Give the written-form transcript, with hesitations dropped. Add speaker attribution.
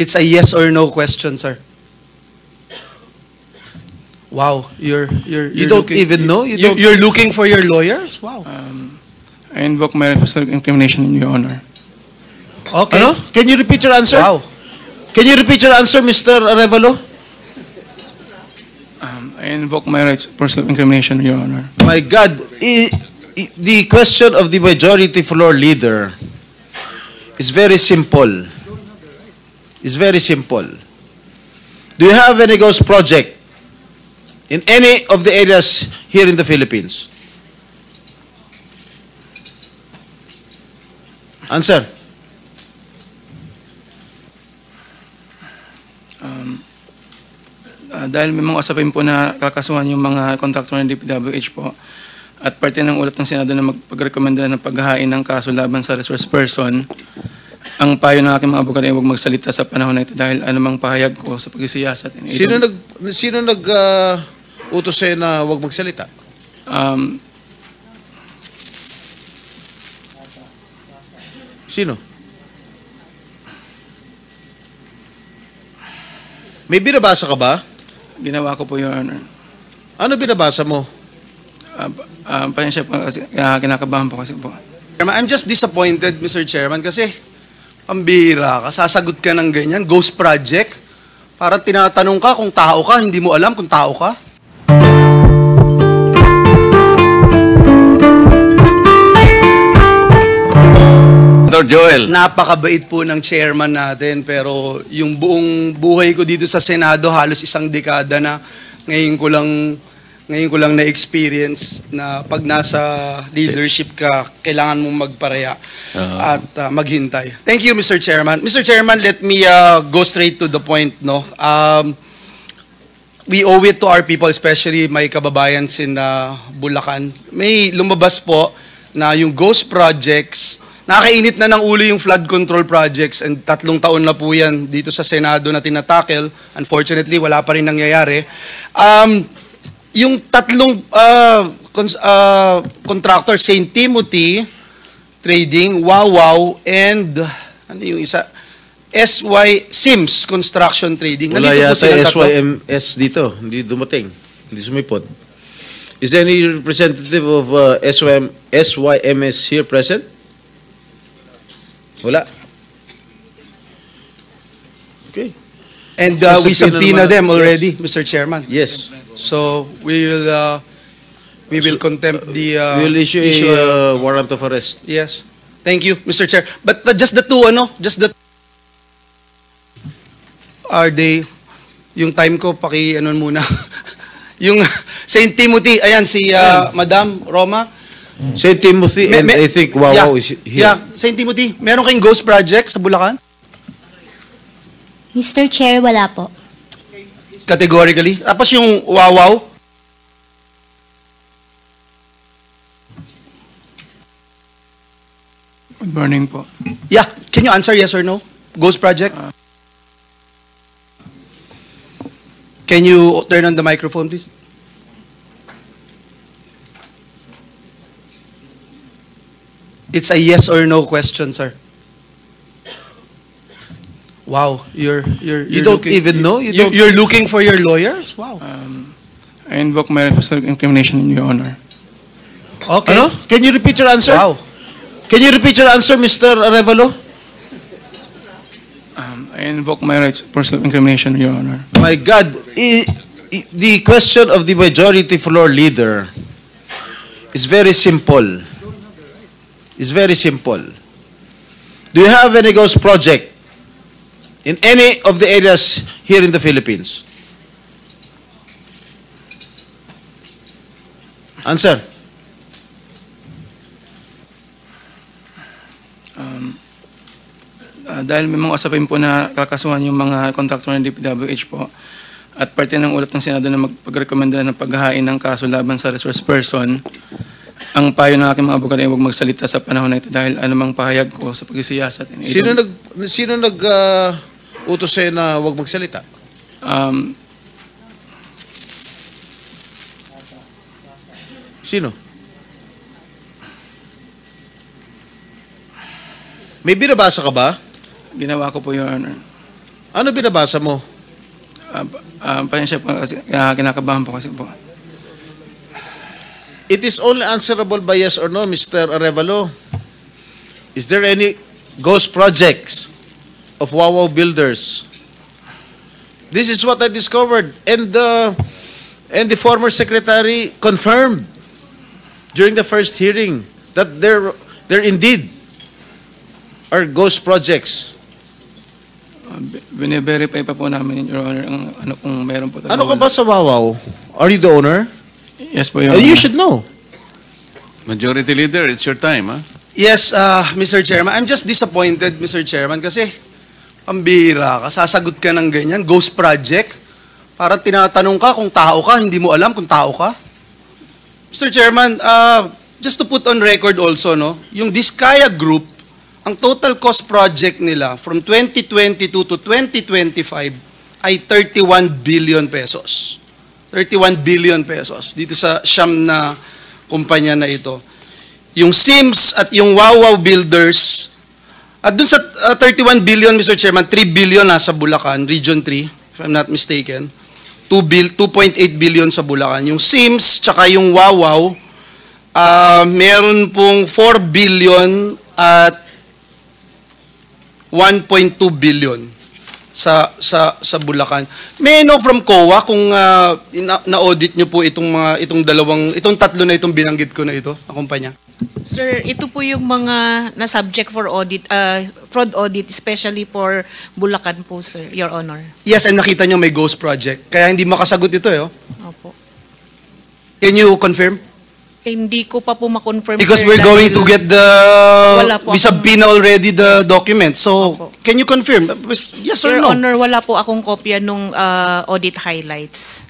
Speaker 1: It's a yes or no question, sir. Wow,
Speaker 2: You don't
Speaker 1: looking,
Speaker 2: even know?
Speaker 1: You're looking for your lawyers? Wow.
Speaker 3: I invoke my right for self-incrimination, Your Honor.
Speaker 1: Okay.
Speaker 2: Ano? Can you repeat your answer?
Speaker 1: Wow.
Speaker 2: Can you repeat your answer, Mr. Arevalo?
Speaker 3: I invoke my right for self-incrimination, Your Honor.
Speaker 2: My God, the question of the majority floor leader is very simple. It's very simple. Do you have any ghost project in any of the areas here in the Philippines? Answer.
Speaker 3: Dahil may mga usapin po na kakasuhan yung mga kontraktor ng DPWH po at parte ng ulat ng Senado na magpagrekomenda ng paghahain ng kaso laban sa resource person, ang payo ng aking mga abogado ay huwag magsalita sa panahon na ito dahil anumang pahayag ko sa pagsisiyasat.
Speaker 2: Sino utos sa'yo na huwag magsalita? Sino? May binabasa ka ba?
Speaker 3: Ginawa ko po, Your Honor.
Speaker 2: Ano binabasa mo?
Speaker 3: Pasensya po kasi kinakabahan po kasi po.
Speaker 1: I'm just disappointed, Mr. Chairman, kasi ang bihira ka, sasagot ka ng ganyan, ghost project. Parang tinatanong ka kung tao ka, hindi mo alam kung tao ka.
Speaker 2: Joel.
Speaker 1: Napakabait po ng chairman natin, pero yung buong buhay ko dito sa Senado, halos isang dekada na, ngayon ko lang na-experience na pag nasa leadership ka, kailangan mong magparaya at maghintay. Thank you, Mr. Chairman. Mr. Chairman, let me go straight to the point. No, we owe it to our people, especially my kababayans in Bulacan. May lumabas po na yung ghost projects. Nakakainit na ng ulo yung flood control projects and 3 taon na po yan dito sa Senado na tinatakel. Unfortunately, wala pa rin nangyayari. Yung 3 contractor, St. Timothy Trading, Wawaw, and ano yung isa? Sims Construction Trading.
Speaker 2: Wala
Speaker 1: Nandito po
Speaker 2: yata
Speaker 1: silang 3.
Speaker 2: SYMS dito. Hindi dumating. Hindi sumipot. Is there any representative of SYMS here present? Wala. Okay.
Speaker 1: And
Speaker 2: So,
Speaker 1: we
Speaker 2: subpoena
Speaker 1: subpoena
Speaker 2: naman
Speaker 1: them
Speaker 2: natin.
Speaker 1: already, Mr. Chairman.
Speaker 2: Yes.
Speaker 1: So we will contempt the
Speaker 2: We will issue a warrant of arrest.
Speaker 1: yes. Thank you, Mr. Chair. But just the two, are they, yung time ko, muna. Yung St. Timothy, ayan, si Madam Roma.
Speaker 2: St. Timothy and I think Wawaw is here.
Speaker 1: Yeah, St. Timothy, meron kayong ghost project sa Bulacan?
Speaker 4: Mr. Chair, wala po.
Speaker 1: Categorically. Tapos yung Wawaw?
Speaker 3: Good morning po.
Speaker 1: Yeah, can you answer yes or no? Ghost project? Can you turn on the microphone, please? It's a yes or no question, sir. Wow, you're
Speaker 2: You don't even know?
Speaker 1: You're looking for your lawyers? Wow.
Speaker 3: I invoke my right for self-incrimination, Your Honor.
Speaker 1: Okay.
Speaker 2: Ano? Can you repeat your answer?
Speaker 1: Wow.
Speaker 2: Can you repeat your answer, Mr. Arevalo?
Speaker 3: I invoke my right for self-incrimination, Your Honor.
Speaker 2: My God, the question of the majority floor leader is very simple. It's very simple. Do you have any ghost project in any of the areas here in the Philippines? Answer.
Speaker 3: Dahil may mga usapin po na kakasuhan yung mga kontraktor ng DPWH po at parte ng ulat ng Senado na magpagrekomenda ng paghahain ng kaso laban sa resource person, ang payo ng aking mga abogado ay huwag magsalita sa panahon na ito dahil anumang pahayag ko sa pagsisiyasat.
Speaker 2: Sino utos sa'yo na huwag magsalita? Sino? May binabasa ka ba?
Speaker 3: Ginawa ko po, Your Honor.
Speaker 2: Ano binabasa mo?
Speaker 3: Pasensya po, kasi kinakabahan po kasi po.
Speaker 2: It is only answerable by yes or no, Mr. Arevalo. Is there any ghost projects of Wawaw builders? This is what I discovered, and the former secretary confirmed during the first hearing that there indeed are ghost projects.
Speaker 3: Bine-verify pa po namin, Your Honor, ang ano kung meron po talaga.
Speaker 2: Ano ka ba sa Wawaw? Are you the owner?
Speaker 3: Yes po, Your
Speaker 2: And you
Speaker 3: Honor.
Speaker 2: should know.
Speaker 4: Majority Leader, it's your time, huh?
Speaker 1: Yes, Mr. Chairman. I'm just disappointed, Mr. Chairman, kasi pambihira ka, sasagot ka ng ganyan, ghost project. Parang tinatanong ka kung tao ka, hindi mo alam kung tao ka. Mr. Chairman, just to put on record also, no, yung Diskaya Group, ang total cost project nila from 2022 to 2025 ay 31 billion pesos. 31 billion pesos dito sa siyam na kumpanya na ito. Yung Sims at yung Wawaw Builders, at dun sa 31 billion, Mr. Chairman, 3 billion nasa Bulacan, Region 3, if I'm not mistaken. 2.8 billion sa Bulacan. Yung Sims, tsaka yung Wawaw, meron pong 4 billion at 1.2 billion sa Bulacan. May I know from COA kung na-audit nyo po itong tatlo na itong binanggit ko na ito, na kumpanya?
Speaker 5: Sir, ito po yung mga na-subject for audit, fraud audit, especially for Bulacan po, sir, Your Honor.
Speaker 1: Yes, and nakita nyo may ghost project. Kaya hindi makasagot ito, eh. Oh.
Speaker 5: Opo.
Speaker 1: Can you confirm?
Speaker 5: Hindi ko pa po ma-confirm,
Speaker 1: Because
Speaker 5: sir,
Speaker 1: we're going to get
Speaker 5: Wala po
Speaker 1: we
Speaker 5: akong-
Speaker 1: subpoena already the documents. So,
Speaker 5: Opo.
Speaker 1: can you confirm? Yes or
Speaker 5: Your
Speaker 1: no?
Speaker 5: Honor, wala po akong kopya nung audit highlights.